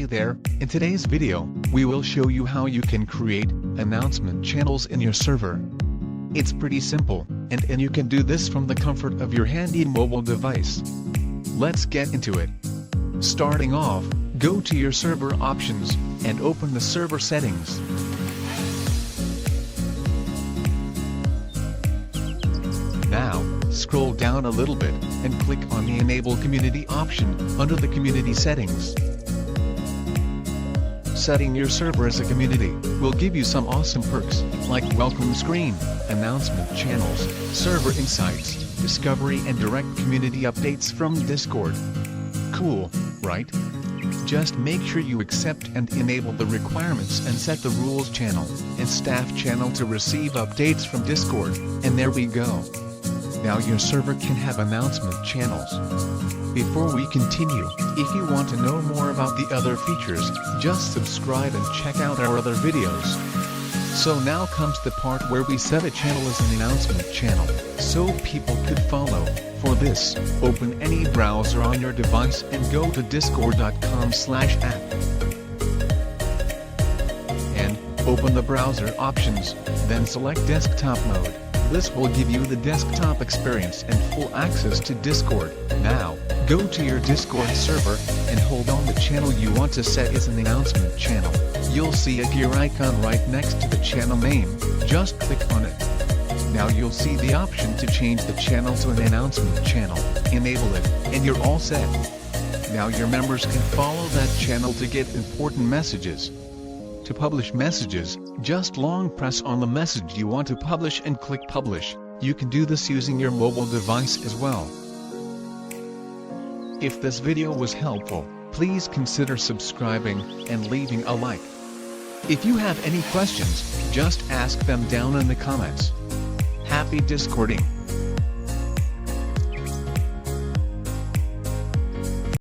Hey there, in today's video, we will show you how you can create announcement channels in your server. It's pretty simple, and you can do this from the comfort of your handy mobile device. Let's get into it. Starting off, go to your server options, and open the server settings. Now, scroll down a little bit, and click on the Enable Community option, under the Community Settings. Setting your server as a community will give you some awesome perks, like welcome screen, announcement channels, server insights, discovery and direct community updates from Discord. Cool, right? Just make sure you accept and enable the requirements and set the rules channel and staff channel to receive updates from Discord, and there we go. Now your server can have announcement channels. Before we continue, if you want to know more about the other features, just subscribe and check out our other videos. So now comes the part where we set a channel as an announcement channel, so people could follow. For this, open any browser on your device and go to discord.com/app. And open the browser options, then select desktop mode. This will give you the desktop experience and full access to Discord. Now, go to your Discord server, and hold on the channel you want to set as an announcement channel. You'll see a gear icon right next to the channel name, just click on it. Now you'll see the option to change the channel to an announcement channel, enable it, and you're all set. Now your members can follow that channel to get important messages. To publish messages, just long press on the message you want to publish and click Publish. You can do this using your mobile device as well. If this video was helpful, please consider subscribing and leaving a like. If you have any questions, just ask them down in the comments. Happy Discording!